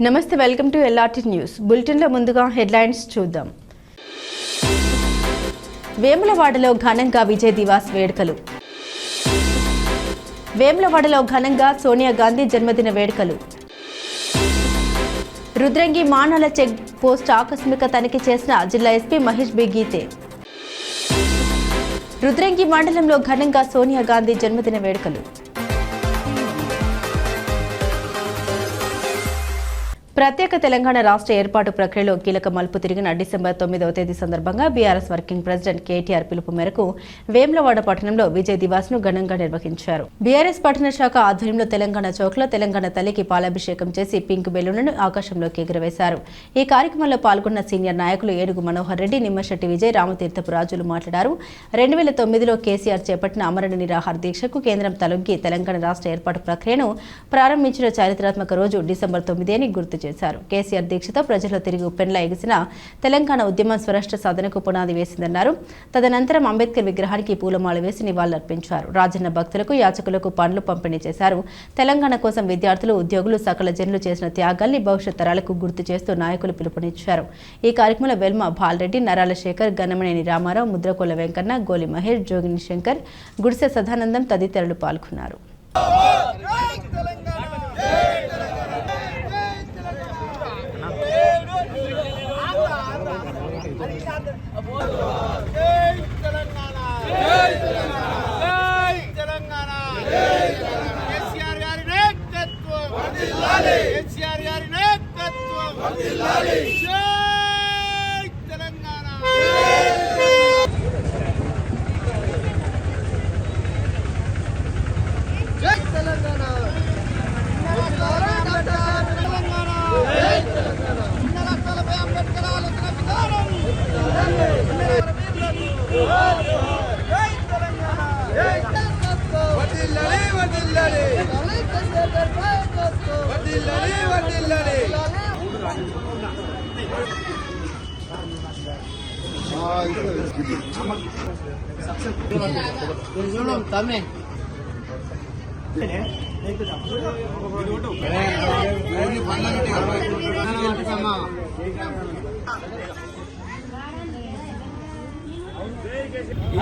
నమస్తే, welcome to LRT news బులెటిన్లో ముందుగా హెడ్లైన్స్ చూద్దాం. వేములవాడలో ఘనంగా విజయ్ దివాస్ వేడుకలు. వేములవాడలో ఘనంగా సోనియా గాంధీ జన్మదిన వేడుకలు. రుద్రంగి మానాల చెక్ పోస్ట్ ఆకస్మిక తనిఖీ చేసిన జిల్లా ఎస్పీ మహేష్ బి గీతే. రుద్రంగి మండలంలో ఘనంగా సోనియా గాంధీ జన్మదిన వేడుకలు. ప్రత్యేక తెలంగాణ రాష్ట్ర ఏర్పాటు ప్రక్రియలో కీలక మలుపు తిరిగిన డిసెంబర్ 9వ తేదీ సందర్భంగా బీఆర్ఎస్ వర్కింగ్ ప్రెసిడెంట్ కేటీఆర్ పిలుపు మేరకు వేములవాడ పట్టణంలో విజయ్ దివాస్ ను ఘనంగా నిర్వహించారు. బీఆర్ఎస్ పట్టణ శాఖ ఆధ్వర్యంలో తెలంగాణ చౌక్లో తెలంగాణ తల్లికి పాలాభిషేకం చేసి పింక్ బెలూన్లను ఆకాశంలోకి ఎగురవేశారు. ఈ కార్యక్రమంలో పాల్గొన్న సీనియర్ నాయకులు ఏడుగు మనోహర్ రెడ్డి, నిమ్మశెట్టి విజయ్, రామతీర్థపు రాజులు మాట్లాడారు. 2009లో కేసీఆర్ చేపట్టిన అమరణ నిరాహార దీక్షకు కేంద్రం తలొగ్గి తెలంగాణ రాష్ట్ర ఏర్పాటు ప్రక్రియను ప్రారంభించిన చారిత్రాత్మక రోజు డిసెంబర్ 9 అని గుర్తు చేశారు. కేసీఆర్ దీక్షతో ప్రజల్లో తిరిగి ఉప్పెన్లా ఎగిసిన తెలంగాణ ఉద్యమం స్వరాష్ట్ర సాధనకు పునాది వేసిందన్నారు. తదనంతరం అంబేద్కర్ విగ్రహానికి పూలమాల వేసి నివాళులర్పించారు. రాజన్న భక్తులకు, యాచకులకు పండ్లు పంపిణీ చేశారు. తెలంగాణ కోసం విద్యార్థులు, ఉద్యోగులు, సకల జనులు చేసిన త్యాగాల్ని భవిష్యత్ తరాలకు గుర్తు చేస్తూ నాయకులు పిలుపునిచ్చారు. ఈ కార్యక్రమంలో వెల్మ బాలరెడ్డి, నరాల శేఖర్, గన్నమనేని రామారావు, ముద్రకోల వెంకన్న, గోలి మహేష్, జోగిని శంకర్, గుడిసె సదానందం తదితరులు పాల్గొన్నారు.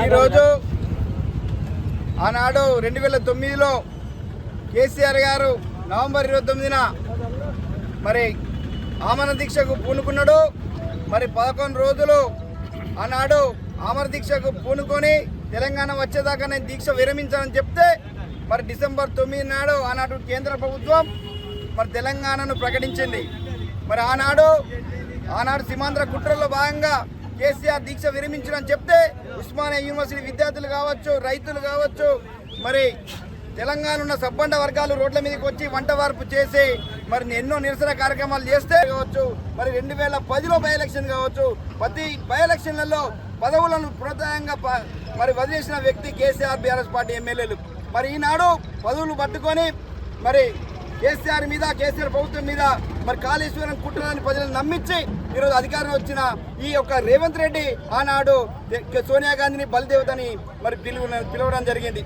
ఈరోజు ఆనాడు 2009లో కేసీఆర్ గారు నవంబర్ 29న మరి ఆమరణ దీక్షకు పూనుకున్నాడు. మరి 11 రోజులు ఆనాడు ఆమరణ దీక్షకు పూనుకొని తెలంగాణ వచ్చేదాకా నేను దీక్ష విరమించాలని చెప్తే మరి డిసెంబర్ 9 నాడు ఆనాడు కేంద్ర ప్రభుత్వం మరి తెలంగాణను ప్రకటించింది. మరి ఆనాడు సీమాంధ్ర కుట్రలో భాగంగా కేసీఆర్ దీక్ష విరమించడం చెప్తే ఉస్మానియా యూనివర్సిటీ విద్యార్థులు కావచ్చు, రైతులు కావచ్చు, మరి తెలంగాణ ఉన్న సబ్బండ వర్గాలు రోడ్ల మీదకి వచ్చి వంట వార్పు చేసి మరి ఎన్నో నిరసన కార్యక్రమాలు చేస్తే కావచ్చు, మరి 2010లో బై ఎలక్షన్ కావచ్చు, ప్రతి బై ఎలక్షన్లలో పదవులను ప్రోత్సాహంగా మరి వదిలేసిన వ్యక్తి కేసీఆర్, బీఆర్ఎస్ పార్టీ ఎమ్మెల్యేలు. మరి ఈనాడు పదవులు పట్టుకొని మరి కేసీఆర్ ప్రభుత్వం మీద మరి కాళేశ్వరం కుట్రలని ప్రజలను నమ్మించి ఈరోజు అధికారం వచ్చిన ఈ యొక్క రేవంత్ రెడ్డి ఆనాడు సోనియా గాంధీని బలిదేవతని మరి పిలవడం జరిగింది.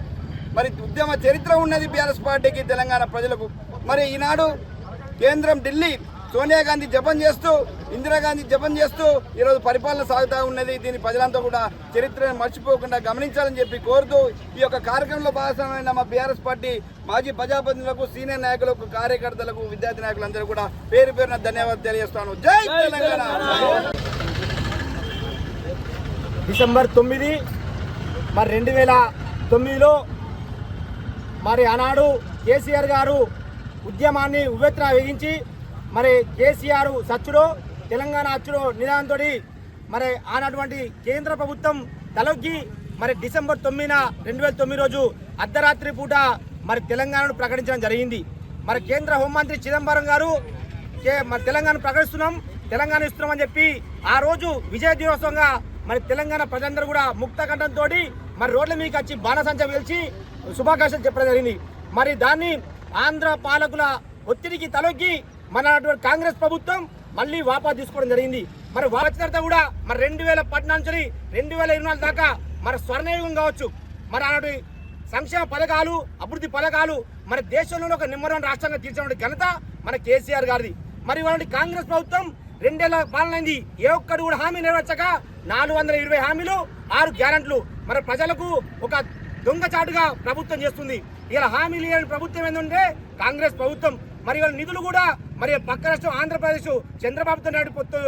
మరి ఉద్యమ చరిత్ర ఉన్నది బీఆర్ఎస్ పార్టీకి, తెలంగాణ ప్రజలకు. మరి ఈనాడు కేంద్రం ఢిల్లీ సోనియా గాంధీ జపం చేస్తూ, ఇందిరాగాంధీ జపం చేస్తూ ఈరోజు పరిపాలన సాగుతూ ఉన్నది. దీన్ని ప్రజలంతా కూడా చరిత్రను మర్చిపోకుండా గమనించాలని చెప్పి కోరుతూ ఈ యొక్క కార్యక్రమంలో భాగస్వామైన మా బీఆర్ఎస్ పార్టీ మాజీ ప్రజాప్రతినిధులకు, సీనియర్ నాయకులకు, కార్యకర్తలకు, విద్యార్థి నాయకులందరూ కూడా పేరు పేరున ధన్యవాదాలు తెలియజేస్తాను. జై తెలంగాణ. డిసెంబర్ 9 మరి 2009లో మరి ఆనాడు కేసీఆర్ గారు ఉద్యమాన్ని ఉవ్వెత్తున వేగించి మరి కేసీఆర్ సచ్చుడో తెలంగాణ అచ్చుడో నిదానంతో మరి ఆనటువంటి కేంద్ర ప్రభుత్వం తలొగ్గి మరి డిసెంబర్ 9న 2009 రోజు అర్ధరాత్రి పూట మరి తెలంగాణను ప్రకటించడం జరిగింది. మరి కేంద్ర హోంమంత్రి చిదంబరం గారు మరి తెలంగాణ ప్రకటిస్తున్నాం, తెలంగాణ ఇస్తున్నామని చెప్పి ఆ రోజు విజయ దినోత్సవంగా మరి తెలంగాణ ప్రజలందరూ కూడా ముక్త కంఠంతో మరి రోడ్ల మీదకి వచ్చి బాణసంచ వేల్చి శుభాకాంక్షలు చెప్పడం జరిగింది. మరి దాన్ని ఆంధ్ర పాలకుల ఒత్తిడికి తలొగ్గి మన కాంగ్రెస్ ప్రభుత్వం మళ్ళీ వాపసు తీసుకోవడం జరిగింది. మరి వచ్చిన తర్వాత కూడా మరి 2014 నుంచి 2024 దాకా మరి స్వర్ణయుగం కావచ్చు, మరి ఆనాటి సంక్షేమ పథకాలు, అభివృద్ధి పథకాలు మరి దేశంలోనే ఒక నెంబర్ 1 రాష్ట్రంగా తీర్చినటువంటి ఘనత మన కేసీఆర్ గారిది. మరి వాళ్ళని కాంగ్రెస్ ప్రభుత్వం 2 ఏళ్ల పాలనైంది, ఏ ఒక్కడు కూడా హామీ నెరవేర్చక 420 హామీలు 6 గ్యారెంట్లు మరి ప్రజలకు ఒక దొంగచాటుగా ప్రభుత్వం చేస్తుంది. ఇలా హామీలు లేని ప్రభుత్వం ఏంటంటే కాంగ్రెస్ ప్రభుత్వం. మరి వాళ్ళ నిధులు కూడా మరి పక్క రాష్ట్రం ఆంధ్రప్రదేశ్ చంద్రబాబుతో నాయుడు పొత్తు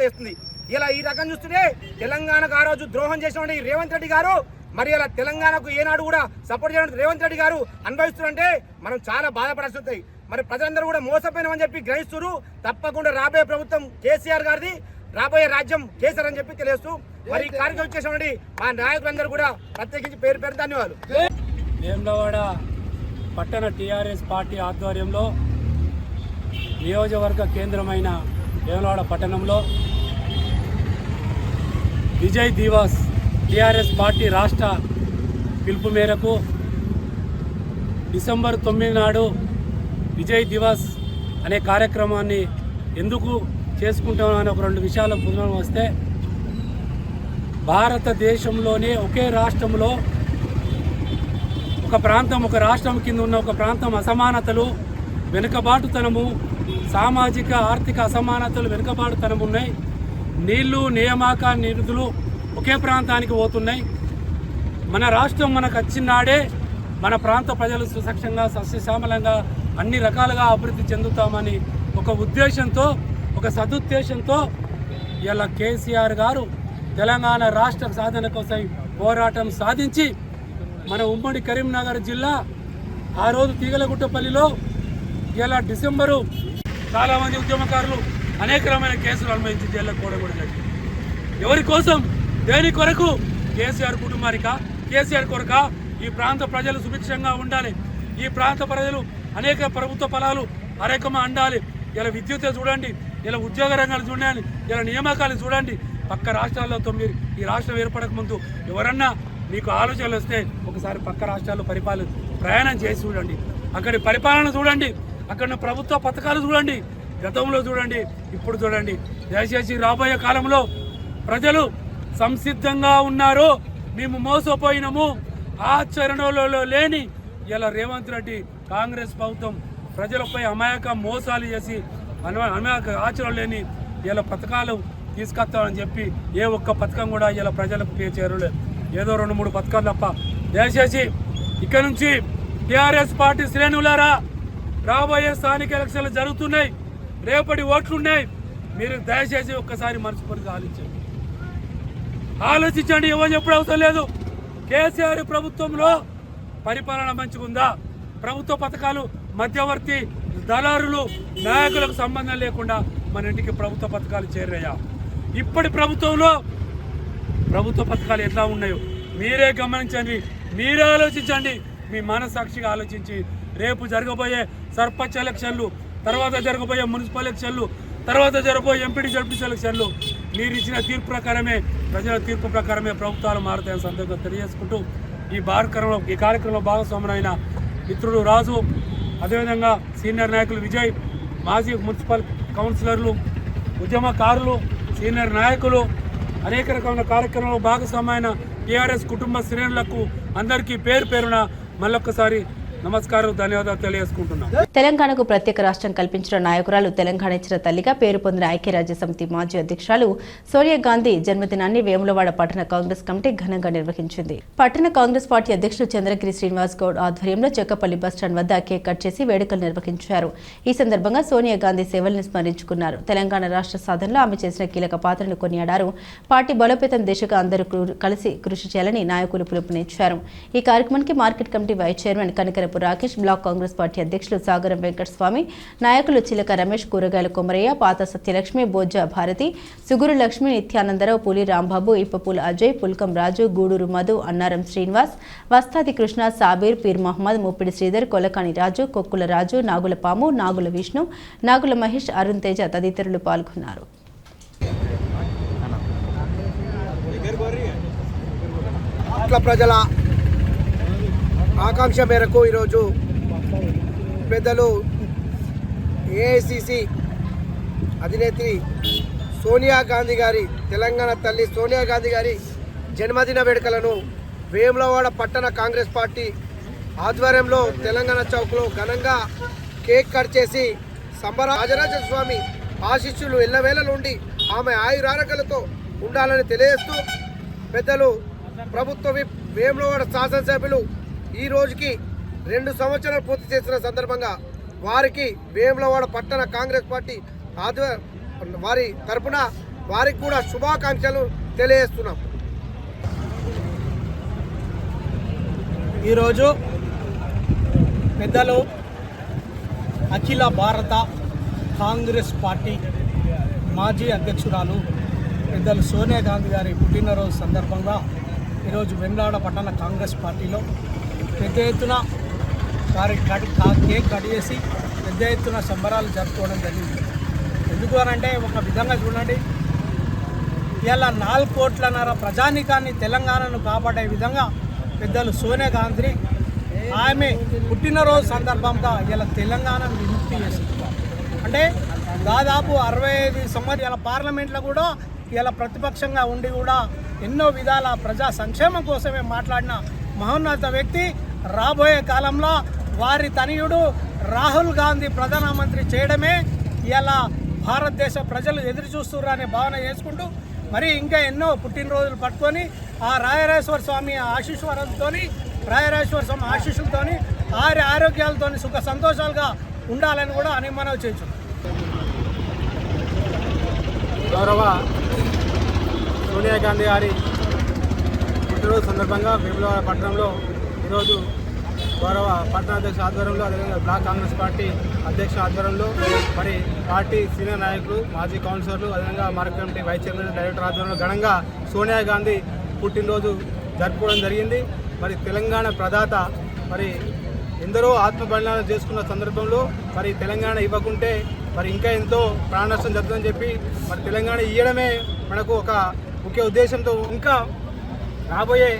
చేస్తుంది. ఇలా ఈ రకం చూస్తుంటే తెలంగాణకు ఆ రోజు ద్రోహం చేసిన రేవంత్ రెడ్డి గారు మరి ఇలా తెలంగాణకు ఏనాడు కూడా సపోర్ట్ చేయడం రేవంత్ రెడ్డి గారు అనుభవిస్తున్నారంటే మనం చాలా బాధపడాల్సి వస్తాయి. మరి ప్రజలందరూ కూడా మోసపోయినామని చెప్పి గ్రహిస్తున్నారు. తప్పకుండా రాబోయే ప్రభుత్వం కేసీఆర్ గారిది, రాబోయే రాజ్యం కేసీఆర్ అని చెప్పి తెలియస్తూ మరి ఈ కార్యక్రమం చేసినటువంటి మా నాయకులందరూ కూడా ప్రత్యేకించి పేరు పేరు ధన్యవాదాలు. వేములవాడ పట్టణ టీఆర్ఎస్ పార్టీ ఆధ్వర్యంలో నియోజకవర్గ కేంద్రమైన వేములవాడ పట్టణంలో విజయ్ దివాస్ టీఆర్ఎస్ పార్టీ రాష్ట్ర పిలుపు మేరకు డిసెంబర్ 9 నాడు విజయ్ దివాస్ అనే కార్యక్రమాన్ని ఎందుకు చేసుకుంటామని ఒక 2 విషయాల పునరం వస్తే, భారతదేశంలోనే ఒకే రాష్ట్రంలో ఒక ప్రాంతం, ఒక రాష్ట్రం కింద ఉన్న ఒక ప్రాంతం అసమానతలు, వెనుకబాటుతనము, సామాజిక ఆర్థిక అసమానతలు, వెనుకబాటుతనం ఉన్నాయి. నీళ్లు, నియామక నిధులు ఒకే ప్రాంతానికి పోతున్నాయి. మన రాష్ట్రం మనకు వచ్చినాడే మన ప్రాంత ప్రజలు సుసక్షంగా, సస్యశ్యామలంగా, అన్ని రకాలుగా అభివృద్ధి చెందుతామని ఒక ఉద్దేశంతో, ఒక సదుద్దేశంతో ఇలా కేసీఆర్ గారు తెలంగాణ రాష్ట్ర సాధన కోసం పోరాటం సాధించి మన ఉమ్మడి కరీంనగర్ జిల్లా ఆ రోజు తీగలగుట్టపల్లిలో ఇలా డిసెంబరు చాలామంది ఉద్యమకారులు అనేక రకమైన కేసులు అనుభవించి జైళ్ళకు కూడా జరిగింది. ఎవరి కోసం, దేని కొరకు? కేసీఆర్ కుటుంబానికా, కేసీఆర్ కొరక? ఈ ప్రాంత ప్రజలు సుభిక్షంగా ఉండాలి, ఈ ప్రాంత ప్రజలు అనేక ప్రభుత్వ ఫలాలు అరేకమా అండాలి. ఇలా విద్యుత్ చూడండి, ఇలా ఉద్యోగ రంగాలు చూడండి, ఇలా నియామకాలు చూడండి. పక్క రాష్ట్రాల్లో 9 ఈ రాష్ట్రం ఏర్పడక ముందు ఎవరన్నా మీకు ఆలోచనలు వస్తే ఒకసారి పక్క రాష్ట్రాల్లో ప్రయాణం చేసి చూడండి. అక్కడి పరిపాలన చూడండి, అక్కడ ప్రభుత్వ పథకాలు చూడండి, గతంలో చూడండి, ఇప్పుడు చూడండి. దయచేసి రాబోయే కాలంలో ప్రజలు సంసిద్ధంగా ఉన్నారు. మేము మోసపోయినాము, ఆచరణలో లేని ఇలా రేవంత్ రెడ్డి కాంగ్రెస్ ప్రభుత్వం ప్రజలపై అమాయక మోసాలు చేసి అమాయక ఆచరణ లేని ఇలా పథకాలు తీసుకొస్తామని చెప్పి ఏ ఒక్క పథకం కూడా ఇలా ప్రజలకు చేరలేదు. ఏదో 2-3 పథకాలు తప్ప. దయచేసి ఇక్కడ నుంచి టీఆర్ఎస్ పార్టీ శ్రేణులారా, రాబోయే స్థానిక ఎలక్షన్లు జరుగుతున్నాయి, రేపటి ఓట్లున్నాయి. మీరు దయచేసి ఒక్కసారి మనసుపరికి ఆలోచించండి. ఎవరు చెప్పడం అవసరం లేదు. కేసీఆర్ ప్రభుత్వంలో పరిపాలన మంచిగుందా? ప్రభుత్వ పథకాలు మధ్యవర్తి దళారులు నాయకులకు సంబంధం లేకుండా మన ఇంటికి ప్రభుత్వ పథకాలు చేరాయా? ఇప్పటి ప్రభుత్వంలో ప్రభుత్వ పథకాలు ఎట్లా ఉన్నాయో మీరే గమనించండి, మీరే ఆలోచించండి. మీ మనసాక్షిగా ఆలోచించి రేపు జరగబోయే సర్పంచ్ ఎలక్షన్లు, తర్వాత జరగబోయే మున్సిపల్ ఎలక్షన్లు, తర్వాత జరగబోయే ఎంపీటీ జడ్పీ ఎలక్షన్లు మీరు ఇచ్చిన తీర్పు ప్రకారమే, ప్రజల తీర్పు ప్రకారమే ప్రభుత్వాలు మారుతాయని సందర్భంగా తెలియజేసుకుంటూ ఈ కార్యక్రమంలో భాగస్వాములైన మిత్రుడు రాజు, అదేవిధంగా సీనియర్ నాయకులు విజయ్, మాజీ మున్సిపల్ కౌన్సిలర్లు, ఉద్యమకారులు, సీనియర్ నాయకులు, అనేక రకమైన కార్యక్రమంలో భాగస్వామైన టీఆర్ఎస్ కుటుంబ శ్రేణులకు అందరికీ పేరు పేరున మళ్ళొక్కసారి నమస్కారం, ధన్యవాదాలు తెలియజేసుకుంటున్నాం. తెలంగాణకు ప్రత్యేక రాష్ట్రం కల్పించిన నాయకురాలు, తెలంగాణ ఇచ్చిన తల్లిగా పేరు పొందిన ఐక్యరాజ్య సమితి మాజీ అధ్యక్షురాలు సోనియా గాంధీ జన్మదినాన్ని వేములవాడ పట్టణ కాంగ్రెస్ కమిటీ ఘనంగా నిర్వహించింది. పట్టణ కాంగ్రెస్ పార్టీ అధ్యక్షుడు చంద్రగిరి శ్రీనివాస్ గౌడ్ ఆధ్వర్యంలో చెక్కపల్లి బస్టాండ్ వద్ద కేక్ కట్ చేసి వేడుకలు నిర్వహించారు. ఈ సందర్భంగా సోనియా గాంధీ సేవలను స్మరించుకున్నారు. తెలంగాణ రాష్ట్ర సాధనలో ఆమె చేసిన కీలక పాత్రను కొనియాడారు. పార్టీ బలోపేతం దిశగా అందరూ కలిసి కృషి చేయాలని నాయకులు పిలుపునిచ్చారు. ఈ కార్యక్రమానికి market committee vice chairman Kanakarapu Rakesh, block Congress party అధ్యక్షులు సాగరం వెంకటస్వామి, నాయకులు చిలక రమేష్, కూరగాయల కొమరయ్య, పాత సత్యలక్ష్మి, బోజ్జా భారతి, సుగురు లక్ష్మి, నిత్యానందరావు, పులి రాంబాబు, ఇప్పపూల్ అజయ్, పుల్కం రాజు, గూడూరు మధు, అన్నారం శ్రీనివాస్, వస్తాది కృష్ణ, సాబీర్, పీర్ మహమ్మద్, ముప్పిడి శ్రీధర్, కొలకాని రాజు, కొక్కుల రాజు, నాగుల పాము, నాగుల విష్ణు, నాగుల మహేష్, అరుణ్ తేజ తదితరులు పాల్గొన్నారు. ప్రజల ఆకాంక్ష మేరకు ఈరోజు పెద్దలు ఏఐసిసి అధినేత్రి సోనియా గాంధీ గారి, తెలంగాణ తల్లి సోనియా గాంధీ గారి జన్మదిన వేడుకలను వేములవాడ పట్టణ కాంగ్రెస్ పార్టీ ఆధ్వర్యంలో తెలంగాణ చౌక్లో ఘనంగా కేక్ కట్ చేసి రాజరాజ స్వామి ఆశీస్సులు ఎల్లవేళలు ఉండి ఆమె ఆయురారోగ్యాలతో ఉండాలని తెలియజేస్తూ పెద్దలు ప్రభుత్వ విప్ వేములవాడ శాసనసభ్యులు ఈ రోజుకి 2 సంవత్సరాలు పూర్తి చేసిన సందర్భంగా వారికి వేములవాడ పట్టణ కాంగ్రెస్ పార్టీ వారి తరపున వారికి కూడా శుభాకాంక్షలు తెలియజేస్తున్నాం. ఈరోజు పెద్దలు అఖిల భారత కాంగ్రెస్ పార్టీ మాజీ అధ్యక్షురాలు పెద్దలు సోనియా గాంధీ గారి పుట్టినరోజు సందర్భంగా ఈరోజు వెమ్లవాడ పట్టణ కాంగ్రెస్ పార్టీలో పెద్ద ఎత్తున వారి కేక్ కట్ చేసి పెద్ద ఎత్తున సంబరాలు జరుపుకోవడం జరిగింది. ఎందుకు అనంటే ఒక విధంగా చూడండి, ఇలా 4 కోట్లన్నర ప్రజానీకాన్ని తెలంగాణను కాపాడే విధంగా పెద్దలు సోనియా గాంధీ ఆమె పుట్టినరోజు సందర్భంగా ఇలా తెలంగాణను విముక్తి చేసింది. అంటే దాదాపు 65 సంవత్సరాల పార్లమెంట్లో కూడా ఇలా ప్రతిపక్షంగా ఉండి కూడా ఎన్నో విధాల ప్రజా సంక్షేమం కోసమే మాట్లాడిన మహోన్నత వ్యక్తి రాబోయే కాలంలో వారి తనయుడు రాహుల్ గాంధీ ప్రధానమంత్రి చేయడమే ఇలా భారతదేశ ప్రజలు ఎదురు చూస్తున్నారనే భావన చేసుకుంటూ మరి ఇంకా ఎన్నో పుట్టినరోజులు పట్టుకొని ఆ రాయరాజేశ్వర స్వామి ఆశీస్సులతో ఆరోగ్యాలతో సుఖ సంతోషాలుగా ఉండాలని కూడా అని మనవి చేయొచ్చు. గౌరవ సోనియా గాంధీ గారి పుట్టినరోజు సందర్భంగా వేములవాడ పట్టణంలో ఈరోజు గౌరవ పట్టణాధ్యక్ష ఆధ్వర్యంలో అదేవిధంగా బ్లాక్ కాంగ్రెస్ పార్టీ అధ్యక్ష ఆధ్వర్యంలో మరి పార్టీ సీనియర్ నాయకులు మాజీ కౌన్సిలర్లు అదేవిధంగా market committee vice chairman director ఆధ్వర్యంలో ఘనంగా సోనియా గాంధీ పుట్టినరోజు జరుపుకోవడం జరిగింది. మరి తెలంగాణ ప్రదాత మరి ఎందరో ఆత్మ బలిదానం చేసుకున్న సందర్భంలో మరి తెలంగాణ ఇవ్వకుంటే మరి ఇంకా ఎంతో ప్రాణ నష్టం జరుగుతుందని చెప్పి మరి తెలంగాణ ఇవ్వడమే మనకు ఒక ముఖ్య ఉద్దేశంతో ఇంకా రాబోయే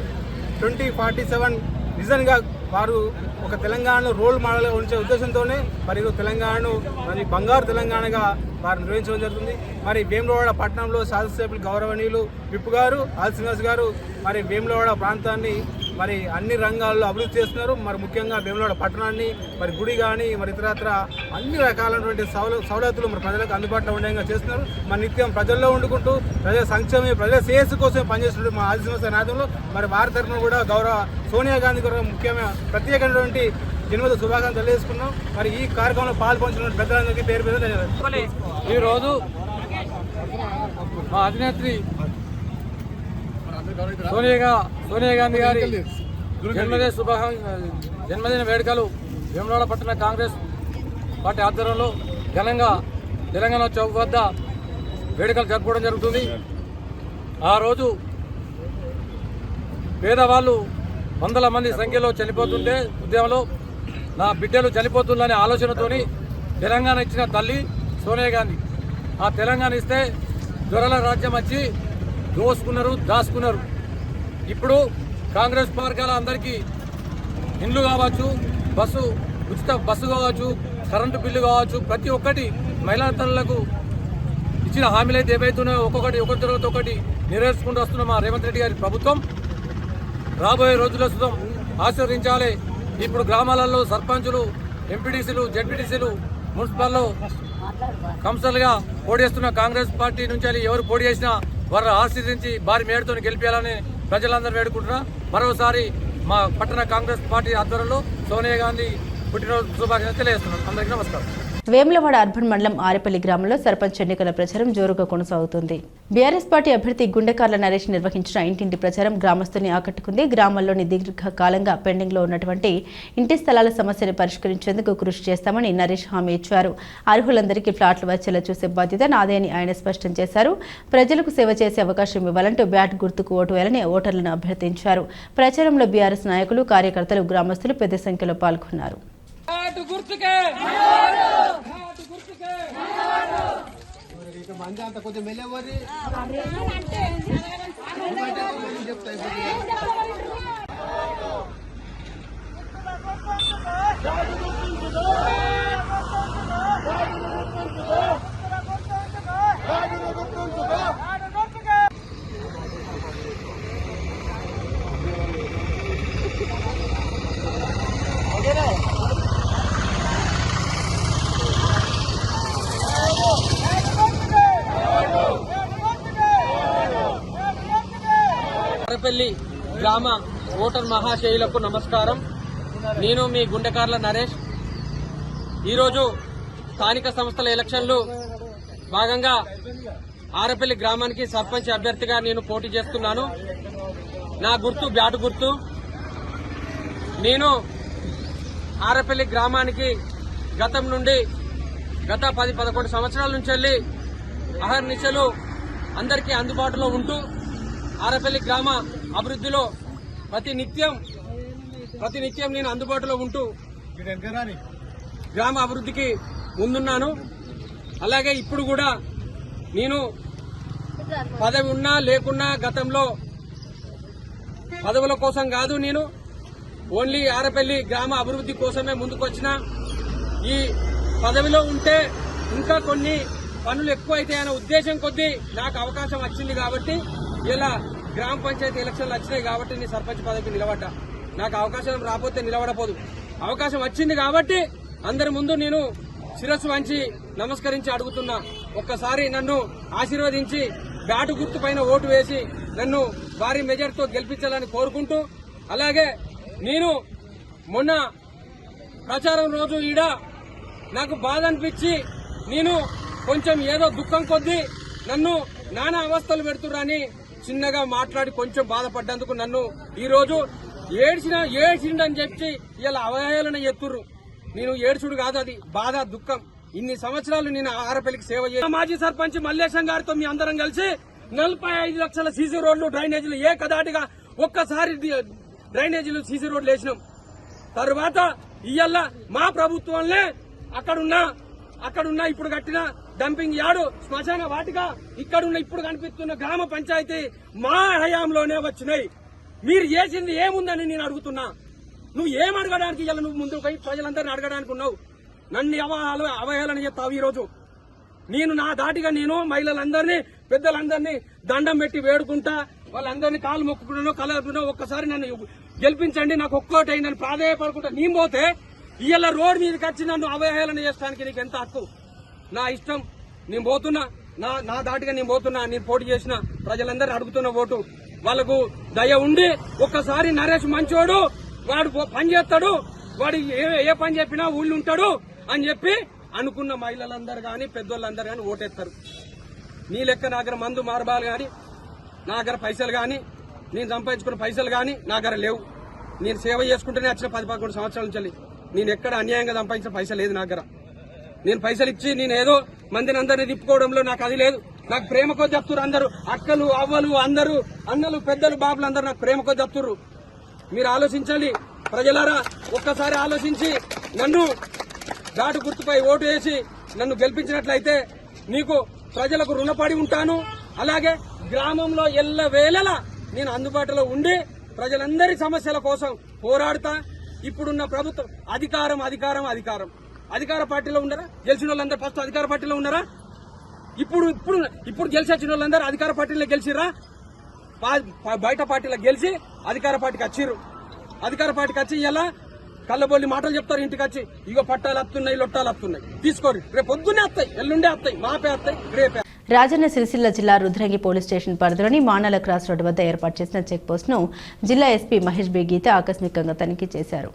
2047 విజన్గా వారు ఒక తెలంగాణలో రోల్ మోడల్గా ఉంచే ఉద్దేశంతోనే మరి తెలంగాణను మరి బంగారు తెలంగాణగా వారు నిర్వహించడం జరుగుతుంది. మరి వేములవాడ పట్టణంలో శాసనసభ్యులు గౌరవనీయులు విప్ గారు శ్రీనివాస్ గారు మరి వేములవాడ ప్రాంతాన్ని మరి అన్ని రంగాల్లో అభివృద్ధి చేస్తున్నారు. మరి ముఖ్యంగా వేములవాడ పట్టణాన్ని మరి గుడి కానీ మరి ఇతరత్ర అన్ని రకాలైనటువంటి సౌలతులు మరి ప్రజలకు అందుబాటులో ఉండేలా చేస్తున్నారు. మరి నిత్యం ప్రజల్లో వండుకుంటూ ప్రజల సంక్షేమ ప్రజల శ్రేయస్సు కోసం పనిచేస్తున్న మా శ్రీనివాస నాయకులు మరి వారి తరఫున కూడా గౌరవ సోనియా గాంధీ గారు ముఖ్యమైన ప్రత్యేకమైనటువంటి జన్మదిన శుభాకాంక్షలు తెలియజేసుకున్నాం. మరి ఈ కార్యక్రమంలో పాల్పంచిన పెద్దలందరికీ పేరు పేరు ధన్యవాదాలు. ఈరోజు మా అధినేత్రి సోనియా గాంధీ గారి జన్మదిన వేడుకలు వేములవాడ పట్టణ కాంగ్రెస్ పార్టీ ఆధ్వర్యంలో ఘనంగా తెలంగాణ చౌక్ వద్ద వేడుకలు జరుపుకోవడం జరుగుతుంది. ఆ రోజు పేదవాళ్ళు 100 మంది సంఖ్యలో చనిపోతుంటే ఉద్యమంలో నా బిడ్డలు చనిపోతుందనే ఆలోచనతోని తెలంగాణ ఇచ్చిన తల్లి సోనియా గాంధీ. ఆ తెలంగాణ ఇస్తే దొరల రాజ్యం వచ్చి దాచుకున్నారు. ఇప్పుడు కాంగ్రెస్ పార్టీల అందరికీ ఇండ్లు కావచ్చు, ఉచిత బస్సు కావచ్చు, కరెంటు బిల్లు కావచ్చు, ప్రతి ఒక్కటి మహిళా తల్లులకు ఇచ్చిన హామీలు అయితే ఏవైతున్నాయో ఒకరి తర్వాత ఒకటి నెరవేర్చుకుంటూ వస్తున్న మా రేవంత్ రెడ్డి గారి ప్రభుత్వం రాబోయే రోజుల్లో సుతం ఆశీర్వదించాలి. ఇప్పుడు గ్రామాలలో సర్పంచులు, ఎంపీటీసీలు, జెడ్పీటీసీలు, మున్సిపల్లో కౌన్సిలర్గా పోటీ చేస్తున్న కాంగ్రెస్ పార్టీ నుంచి ఎవరు పోటీ చేసినా వారు ఆశీర్వదించి భారీ మేడతో గెలిపించాలని ప్రజలందరూ వేడుకుంటున్నా. మరోసారి మా పట్టణ కాంగ్రెస్ పార్టీ ఆధ్వర్యంలో సోనియా గాంధీ పుట్టినరోజు శుభాకాంక్షలు తెలియజేస్తున్నాను. అందరికీ నమస్కారం. వేములవాడ అర్బన్ మండలం ఆరేపల్లి గ్రామంలో సర్పంచ్ ఎన్నికల ప్రచారం జోరుగా కొనసాగుతుంది. బీఆర్ఎస్ పార్టీ అభ్యర్థి గుండెకార్ల నరేష్ నిర్వహించిన ఇంటింటి ప్రచారం గ్రామస్తుల్ని ఆకట్టుకుంది. గ్రామంలోని దీర్ఘకాలంగా పెండింగ్ లో ఉన్నటువంటి ఇంటి స్థలాల సమస్యను పరిష్కరించేందుకు కృషి చేస్తామని నరేష్ హామీ ఇచ్చారు. అర్హులందరికీ ఫ్లాట్లు వచ్చేలా చూసే బాధ్యత నాదే అని ఆయన స్పష్టం చేశారు. ప్రజలకు సేవ చేసే అవకాశం ఇవ్వాలంటూ బ్యాట్ గుర్తుకు ఓటు వేయాలని ఓటర్లను అభ్యర్థించారు. ప్రచారంలో బీఆర్ఎస్ నాయకులు, కార్యకర్తలు, గ్రామస్తులు పెద్ద సంఖ్యలో పాల్గొన్నారు. ఆరపల్లి గ్రామ ఓటర్ మహాశయులకు నమస్కారం. నేను మీ గుండెకార్ల నరేష్. ఈరోజు స్థానిక సంస్థల ఎలక్షన్లు భాగంగా ఆరపల్లి గ్రామానికి సర్పంచ్ అభ్యర్థిగా నేను పోటీ చేస్తున్నాను. నా గుర్తు బ్యాటు గుర్తు. నేను ఆరపల్లి గ్రామానికి గత 10-11 సంవత్సరాల నుంచి వెళ్ళి అహర్నిశలు అందరికీ అందుబాటులో ఉంటూ ఆరపల్లి గ్రామ అభివృద్ధిలో ప్రతి నిత్యం నేను అందుబాటులో ఉంటూ గ్రామ అభివృద్ధికి ముందున్నాను. అలాగే ఇప్పుడు కూడా నేను పదవి ఉన్నా లేకున్నా గతంలో పదవుల కోసం కాదు, నేను ఓన్లీ ఆరపల్లి గ్రామ అభివృద్ధి కోసమే ముందుకొచ్చిన. ఈ పదవిలో ఉంటే ఇంకా కొన్ని పనులు ఎక్కువైతాయనే ఉద్దేశం కొద్దీ నాకు అవకాశం వచ్చింది కాబట్టి, ఇలా గ్రామ పంచాయతీ ఎలక్షన్లు వచ్చినాయి కాబట్టి నేను సర్పంచ్ పదవికి నిలబడ్డా. నాకు అవకాశం రాకపోతే నిలబడపోదు. అవకాశం వచ్చింది కాబట్టి అందరి ముందు నేను శిరస్సు వంచి నమస్కరించి అడుగుతున్నా, ఒక్కసారి నన్ను ఆశీర్వదించి బ్యాటు గుర్తు పైన ఓటు వేసి నన్ను భారీ మెజార్టీతో గెలిపించాలని కోరుకుంటూ, అలాగే నేను మొన్న ప్రచారం రోజు ఈడ నాకు బాధ అనిపించి నేను కొంచెం ఏదో దుఃఖం కొద్దీ నన్ను నానా అవస్థలు పెడుతుర్రని చిన్నగా మాట్లాడి కొంచెం బాధపడ్డందుకు నన్ను ఈ రోజు ఏడ్చిండని చెప్పి ఇలా అవహేళన ఎత్తుర్రు. నేను ఏడ్చుడు కాదు, అది బాధ, దుఃఖం. ఇన్ని సంవత్సరాలు నేను ఆరపల్లికి సేవ చేసిన మాజీ సర్పంచ్ మల్లేశం గారితో మీ అందరం కలిసి 45 లక్షల సీసీ రోడ్లు, డ్రైనేజీలు ఏకదాటిగా ఒక్కసారి డ్రైనేజీలు, సీసీ రోడ్లు వేసినాం. తర్వాత ఇయ్యల్లా మా ప్రభుత్వంలో అక్కడున్న ఇప్పుడు కట్టిన డంపింగ్ యార్డు, శ్మశాన వాటిక, ఇక్కడున్న ఇప్పుడు కనిపిస్తున్న గ్రామ పంచాయతీ మా హయాంలోనే వచ్చినాయి. మీరు చేసింది ఏముందని నేను అడుగుతున్నా. నువ్వు ఏం అడగడానికి ఇలా నువ్వు ముందు పోయి ప్రజలందరినీ అడగడానికి ఉన్నావు? నన్ను అవహేళన చెప్తావు. ఈ రోజు నేను నా దాటిగా నేను మహిళలందరినీ, పెద్దలందరినీ దండం పెట్టి వేడుకుంటా, వాళ్ళందరినీ కాలు మొక్కుకున్నాను, కలుపుకున్నా. ఒక్కసారి నన్ను గెలిపించండి, నాకు ఒక్కోటి నన్ను ప్రాధాయపడుకుంటా. నేను పోతే ఇవాళ రోడ్ మీదకి వచ్చి నన్ను అవహేళన చేయడానికి నీకు ఎంత హక్కు? నా ఇష్టం, నేను పోతున్నా, నా దాటిగా నేను పోతున్నా. నేను పోటీ చేసిన ప్రజలందరినీ అడుగుతున్న ఓటు. వాళ్ళకు దయ ఉండి ఒక్కసారి నరేష్ మంచోడు, వాడు పని చేస్తాడు, వాడు ఏ పని చెప్పినా ఊళ్ళు ఉంటాడు అని చెప్పి అనుకున్న మహిళలందరూ గాని, పెద్దోళ్ళందరూ గాని ఓటేస్తారు. నీ లెక్క నా దగ్గర మందు మార్బాలు గాని, నా దగ్గర పైసలు గాని, నేను సంపాదించుకున్న పైసలు గాని నా దగ్గర లేవు. నేను సేవ చేసుకుంటేనే వచ్చిన 10-11 సంవత్సరాల నుంచి నేను ఎక్కడ అన్యాయంగా సంపాదించిన పైసలు లేదు నా దగ్గర. నేను పైసలు ఇచ్చి నేను ఏదో మందిని అందరినీ తిప్పుకోవడంలో నాకు అది లేదు. నాకు ప్రేమ కొద్ది చెప్తున్నారు అందరూ, అక్కలు, అవ్వలు, అందరూ, అన్నలు, పెద్దలు, బాబులు అందరూ నాకు ప్రేమ కొద్ది చెప్తున్నారు. మీరు ఆలోచించండి ప్రజలారా, ఒక్కసారి ఆలోచించి నన్ను ఘాటు గుర్తుపై ఓటు వేసి నన్ను గెలిపించినట్లయితే నీకు ప్రజలకు రుణపడి ఉంటాను. అలాగే గ్రామంలో ఎల్లవేళలా నేను అందుబాటులో ఉండి ప్రజలందరి సమస్యల కోసం పోరాడుతా. ఇప్పుడున్న ప్రభుత్వం అధికారం అధికార పార్టీలో ఉన్నారా? గెలిచిన వాళ్ళందరూ ఫస్ట్ అధికార పార్టీలో ఉన్నారా? ఇప్పుడు గెలిచిన వాళ్ళందరూ అధికార పార్టీలో గెలిచిరా? బయట పార్టీలో గెలిచి అధికార పార్టీకి వచ్చిర్రు. అధికార పార్టీకి వచ్చి ఇలా కళ్ళబొల్లి మాటలు చెప్తారు. ఇంటికి వచ్చి ఇగో పట్టాలు వస్తున్నాయి, లొట్టాలు వస్తున్నాయి, తీసుకోరు, రేపు పొద్దున్నే వస్తాయి, ఎల్లుండే వస్తాయి, మాపే వస్తాయి, రేపే. రాజన్న సిరిసిల్ల జిల్లా రుద్రంగి పోలీస్ స్టేషన్ పరిధిలోని మానాల క్రాస్ రోడ్డు వద్ద ఏర్పాటు చేసిన చెక్ పోస్టును జిల్లా ఎస్పీ మహేష్ బి గీత ఆకస్మికంగా తనిఖీ చేశారు.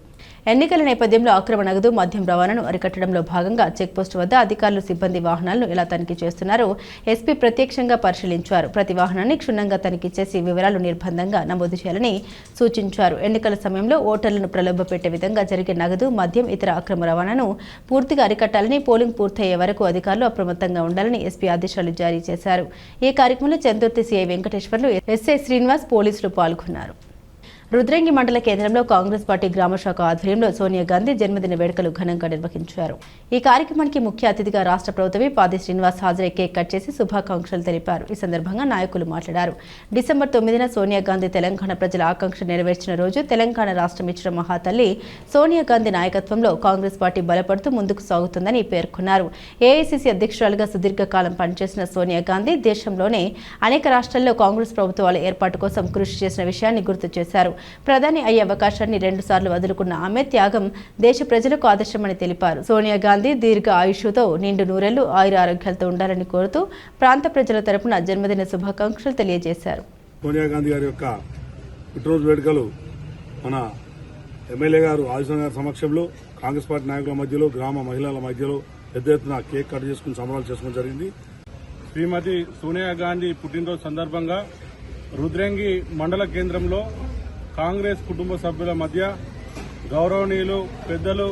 ఎన్నికల నేపథ్యంలో అక్రమ నగదు, మద్యం రవాణాను అరికట్టడంలో భాగంగా చెక్ పోస్టు వద్ద అధికారులు, సిబ్బంది వాహనాలను ఎలా తనిఖీ చేస్తున్నారో ఎస్పీ ప్రత్యక్షంగా పరిశీలించారు. ప్రతి వాహనాన్ని క్షుణ్ణంగా తనిఖీ చేసి వివరాలు నిర్బంధంగా నమోదు చేయాలని సూచించారు. ఎన్నికల సమయంలో ఓటర్లను ప్రలోభపెట్టే విధంగా జరిగే నగదు, మద్యం, ఇతర అక్రమ రవాణాను పూర్తిగా అరికట్టాలని, పోలింగ్ పూర్తయ్యే వరకు అధికారులు అప్రమత్తంగా ఉండాలని ఎస్పీ ఆదేశాలు జారీ చేశారు. ఈ కార్యక్రమంలో చందుర్తి సిఐ వెంకటేశ్వర్లు, ఎస్ఐ శ్రీనివాస్, పోలీసులు పాల్గొన్నారు. రుద్రంగి మండల కేంద్రంలో కాంగ్రెస్ పార్టీ గ్రామశాఖ ఆధ్వర్యంలో సోనియా గాంధీ జన్మదిన వేడుకలు ఘనంగా నిర్వహించారు. ఈ కార్యక్రమానికి ముఖ్య అతిథిగా రాష్ట్ర ప్రభుత్వ పాది శ్రీనివాస్ హాజరై కేక్ కట్ చేసి శుభాకాంక్షలు తెలిపారు. ఈ సందర్భంగా నాయకులు మాట్లాడారు. డిసెంబర్ 9న సోనియా గాంధీ తెలంగాణ ప్రజల ఆకాంక్ష నెరవేర్చిన రోజు. తెలంగాణ రాష్ట్రం ఇచ్చిన మహాతల్లి సోనియా గాంధీ నాయకత్వంలో కాంగ్రెస్ పార్టీ బలపడుతూ ముందుకు సాగుతుందని పేర్కొన్నారు. ఏఐసీసీ అధ్యక్షురాలుగా సుదీర్ఘకాలం పనిచేసిన సోనియా గాంధీ దేశంలోనే అనేక రాష్ట్రాల్లో కాంగ్రెస్ ప్రభుత్వాల ఏర్పాటు కోసం కృషి చేసిన విషయాన్ని గుర్తు చేశారు. ప్రధాని అయ్యే అవకాశాన్ని 2 సార్లు వదులుకున్న ఆమె త్యాగం దేశ ప్రజలకు ఆదర్శమని తెలిపారు. సోనియా గాంధీ దీర్ఘ ఆయుష్తో నిండు నూరేళ్లు ఆయుర ఆరోగ్యాలతో ఉండాలని కోరుతూ ప్రాంత ప్రజల తరపున జన్మదిన శుభాకాంక్షలు తెలియజేశారు. సోనియా గాంధీ గారి యొక్క పుట్టినరోజు వేడుకలు మన ఎమ్మెల్యే గారు ఆదిశంకర్ గారి సమక్షంలో కాంగ్రెస్ పార్టీ నాయకుల మధ్యలో గ్రామ మహిళల మధ్యలో పెద్ద ఎత్తున కేక్ కట్ చేసుకుని సంబరాలు చేసుకోవడం జరిగింది. శ్రీమతి సోనియా గాంధీ పుట్టినరోజు సందర్భంగా రుద్రంగి మండల కేంద్రంలో కాంగ్రెస్ కుటుంబ సభ్యుల మధ్య గౌరవనీయులు పెద్దలు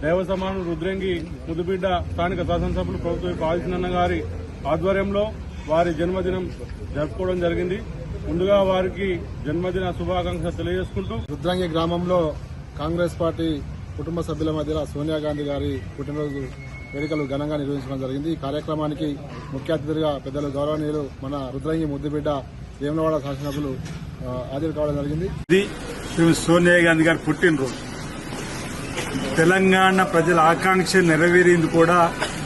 దేవసమాను రుద్రంగి ముద్దుబిడ్డ స్థానిక శాసనసభ్యులు ప్రభుత్వ ఆదిశనన్న గారి ఆధ్వర్యంలో వారి జన్మదినం జరుపుకోవడం జరిగింది. ముందుగా వారికి జన్మదిన శుభాకాంక్షలు తెలియజేసుకుంటూ రుద్రంగి గ్రామంలో కాంగ్రెస్ పార్టీ కుటుంబ సభ్యుల మధ్య సోనియా గాంధీ గారి పుట్టినరోజు వేడుకలు ఘనంగా నిర్వహించడం జరిగింది. ఈ కార్యక్రమానికి ముఖ్య అతిథిగా పెద్దలు గౌరవనీయులు మన రుద్రంగి ముద్దుబిడ్డ వేములవాడ శాసనసభ్యులు హాజరు కావడం జరిగింది. ఇది సోనియా గాంధీ గారి పుట్టినరోజు. తెలంగాణ ప్రజల ఆకాంక్ష నెరవేరింది కూడా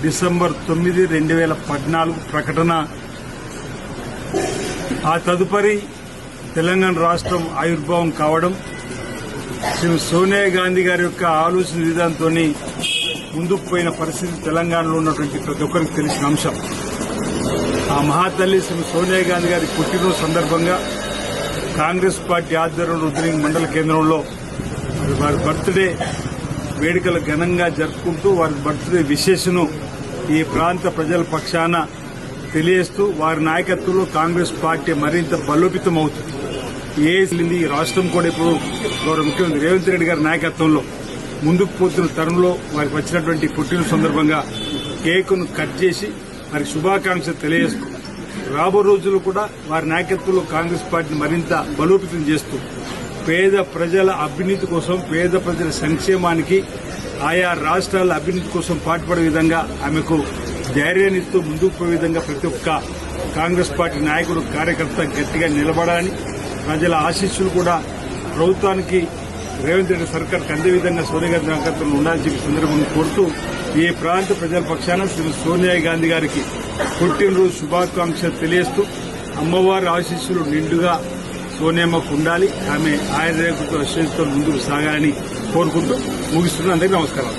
డిసెంబర్ 9, 2014 ప్రకటన. ఆ తదుపరి తెలంగాణ రాష్ట్రం ఆవిర్భావం కావడం సోనియా గాంధీ గారి యొక్క ఆలోచన విధానంతో ముందుకు పోయిన పరిస్థితి తెలంగాణలో ఉన్నటువంటి ప్రతి ఒక్కరికి తెలిసిన అంశం. ఆ మహాతల్లి సోనియా గాంధీ గారి పుట్టినరోజు సందర్భంగా కాంగ్రెస్ పార్టీ ఆధ్వర్యంలో రుద్రంగి మండల కేంద్రంలో వారి బర్త్డే వేడుకలు ఘనంగా జరుపుకుంటూ వారి బర్త్డే విశేషను ఈ ప్రాంత ప్రజల పక్షాన తెలియజేస్తూ వారి నాయకత్వంలో కాంగ్రెస్ పార్టీ మరింత బలోపేతమవుతుంది. ఈ రాష్ట్రం కూడా ఇప్పుడు గౌరవ ముఖ్యమంత్రి రేవంత్ రెడ్డి గారి నాయకత్వంలో ముందుకు పోతున్న తరుణంలో వారికి వచ్చినటువంటి పుట్టినరోజు సందర్భంగా కేకును కట్ చేసి వారికి శుభాకాంక్షలు తెలియజేస్తూ రాబో రోజుల్లో కూడా వారి నాయకత్వంలో కాంగ్రెస్ పార్టీని మరింత బలోపేతం చేస్తూ పేద ప్రజల అభ్యున్నతి కోసం, పేద ప్రజల సంక్షేమానికి, ఆయా రాష్ట్రాల అభ్యున్నతి కోసం పాటుపడే విధంగా ఆమెకు ధైర్యాన్నిస్తూ ముందుకు పోయే విధంగా ప్రతి ఒక్క కాంగ్రెస్ పార్టీ నాయకుడు, కార్యకర్త గట్టిగా నిలబడాలని, ప్రజల ఆశీస్సులు కూడా ప్రభుత్వానికి రేవంత్ రెడ్డి సర్కార్కి అందే విధంగా సోనియా గాంధీ నాయకత్వంలో ఉండాలని చెప్పి సందర్భంగా కోరుతూ ఈ ప్రాంత ప్రజల పక్షాన శ్రీ సోనియా గాంధీ గారికి పుట్టినరోజు శుభాకాంక్షలు తెలియజేస్తూ అమ్మవారి ఆశీస్సులు నిండుగా సోనియమ్మకు ఉండాలి, ఆమె ఆయుర్వేద ఆశీస్సుతో ముందుకు సాగాలని కోరుకుంటూ ముగిస్తున్న అందరికీ నమస్కారం.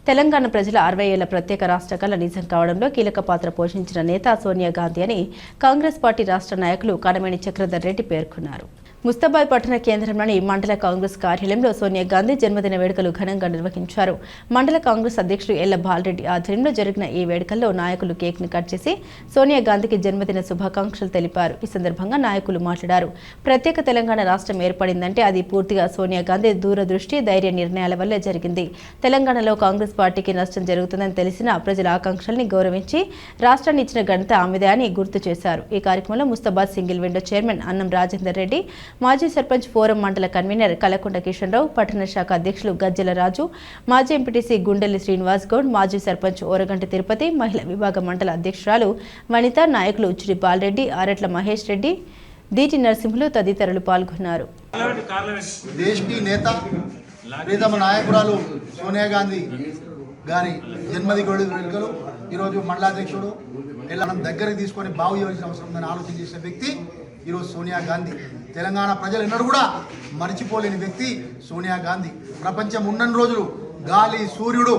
తెలంగాణ ప్రజల 60 ఏళ్ల ప్రత్యేక రాష్ట్ర కళ నిజం కావడంలో కీలక పాత్ర పోషించిన నేత సోనియా గాంధీ అని కాంగ్రెస్ పార్టీ రాష్ట్ర నాయకులు కాడమేని చక్రధర్ రెడ్డి పేర్కొన్నారు. ముస్తాబాద్ పట్టణ కేంద్రంలోని మండల కాంగ్రెస్ కార్యాలయంలో సోనియా గాంధీ జన్మదిన వేడుకలు ఘనంగా నిర్వహించారు. మండల కాంగ్రెస్ అధ్యక్షుడు ఎల్ల బాలరెడ్డి ఆధ్వర్యంలో జరిగిన ఈ వేడుకల్లో నాయకులు కేక్ ను కట్ చేసి సోనియా గాంధీకి జన్మదిన శుభాకాంక్షలు తెలిపారు. ఈ సందర్భంగా నాయకులు మాట్లాడారు. ప్రత్యేక తెలంగాణ రాష్ట్రం ఏర్పడిందంటే అది పూర్తిగా సోనియా గాంధీ దూరదృష్టి, ధైర్య నిర్ణయాల వల్లే జరిగింది. తెలంగాణలో కాంగ్రెస్ పార్టీకి నష్టం జరుగుతుందని తెలిసిన ప్రజల ఆకాంక్షల్ని గౌరవించి రాష్ట్రాన్ని ఇచ్చిన ఘనత ఆమెదే అని గుర్తు చేశారు. ఈ కార్యక్రమంలో ముస్తాబాద్ సింగిల్ విండో చైర్మన్ అన్నం రాజేందర్ రెడ్డి, మాజీ సర్పంచ్ ఫోరం మండల కన్వీనర్ కలకొండ కిషన్ రావు, పట్టణ శాఖ అధ్యక్షులు గజ్జల రాజు, మాజీ ఎంపీటీసీ గుండెల్లి శ్రీనివాస్ గౌడ్, మాజీ సర్పంచ్ ఓరగంటి తిరుపతి, మహిళా విభాగ మండల అధ్యక్షురాలు వనిత, నాయకులు ఉచ్చిడి బాలరెడ్డి, ఆరెట్ల మహేష్ రెడ్డి, దీటి నరసింహులు తదితరులు పాల్గొన్నారు. దేశీ నేత ప్రీతమ నాయకురాలు సోనియా గాంధీ గారి జన్మదిన వేడుకలు ఈరోజు మండలాధ్యక్షుడు మనం దగ్గరికి తీసుకొని బాగు చేయవలసిన అవసరం ఉందని ఆలోచన చేసిన వ్యక్తి ఈరోజు సోనియా గాంధీ. తెలంగాణ ప్రజలు ఎన్నడూ కూడా మర్చిపోలేని వ్యక్తి సోనియా గాంధీ. ప్రపంచం ఉన్నన్ని రోజులు, గాలి సూర్యుడు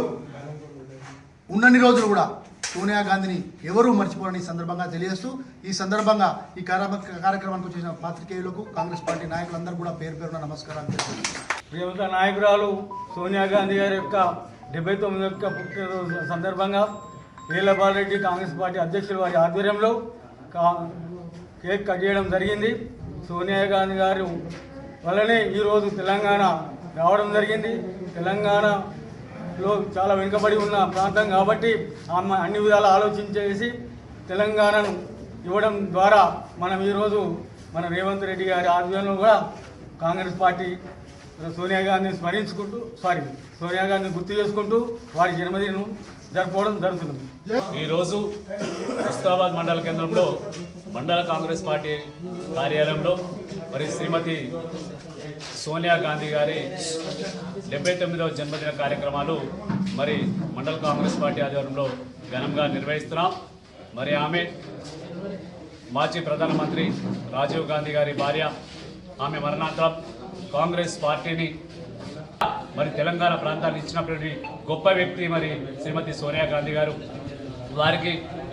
ఉన్నన్ని రోజులు కూడా సోనియా గాంధీని ఎవరూ మర్చిపోరని సందర్భంగా తెలియజేస్తూ, ఈ సందర్భంగా ఈ కార్యక్రమానికి వచ్చేసిన పాత్రికేయులకు, కాంగ్రెస్ పార్టీ నాయకులందరూ కూడా పేరు పేరున నమస్కారాలు తెలుపుతున్నాను. ప్రియత నాయకురాలు సోనియా గాంధీ గారి యొక్క 79వ పుట్టినరోజు సందర్భంగా ఎల్ల బాలరెడ్డి కాంగ్రెస్ పార్టీ అధ్యక్షులు వారి ఆధ్వర్యంలో కేక్ కట్ చేయడం జరిగింది. సోనియా గాంధీ గారు వల్లనే ఈరోజు తెలంగాణ రావడం జరిగింది. తెలంగాణలో చాలా వెనుకబడి ఉన్న ప్రాంతం కాబట్టి ఆమె అన్ని విధాలు ఆలోచించేసి తెలంగాణను ఇవ్వడం ద్వారా మనం ఈరోజు మన రేవంత్ రెడ్డి గారి ఆధ్వర్యంలో కూడా కాంగ్రెస్ పార్టీ సోనియా గాంధీని సోనియా గాంధీని గుర్తు చేసుకుంటూ వారి జన్మదినం జరుపుకోవడం జరుగుతుంది. ఈరోజు ముస్తాబాద్ మండల కేంద్రంలో మండల కాంగ్రెస్ పార్టీ కార్యాలయంలో మరి శ్రీమతి సోనియా గాంధీ గారి 79వ జన్మదిన కార్యక్రమాలు మరి మండల కాంగ్రెస్ పార్టీ ఆధ్వర్యంలో ఘనంగా నిర్వహిస్తున్నాం. మరి ఆమె మాజీ ప్రధానమంత్రి రాజీవ్ గాంధీ గారి భార్య. ఆమె మరణాంతరం కాంగ్రెస్ పార్టీని మరి తెలంగాణ ప్రాంతాన్ని ఇచ్చినటువంటి గొప్ప వ్యక్తి మరి శ్రీమతి సోనియా గాంధీ గారు. వారికి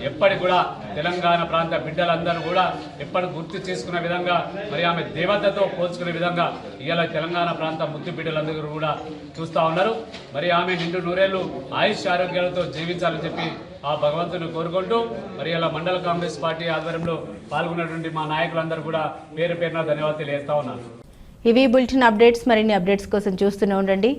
ఎప్పటికి కూడా తెలంగాణ ప్రాంత బిడ్డలందరూ కూడా ఎప్పటి గుర్తు చేసుకునే విధంగా మరి ఆమె దేవతతో పోల్చుకునే విధంగా ఇవాళ తెలంగాణ ప్రాంత ముద్దు బిడ్డలందరూ కూడా చూస్తూ ఉన్నారు. మరి ఆమె నిండు నూరేళ్లు ఆయుష్ ఆరోగ్యాలతో జీవించాలని చెప్పి ఆ భగవంతుని కోరుకుంటూ మరి ఇలా మండల కాంగ్రెస్ పార్టీ ఆధ్వర్యంలో పాల్గొన్నటువంటి మా నాయకులందరూ కూడా పేరు పేరున ధన్యవాదాలు తెలియజేస్తా ఉన్నారు. ఇవి బులెటిన్ అప్డేట్స్. మరిన్ని అప్డేట్స్ కోసం చూస్తూనే ఉండండి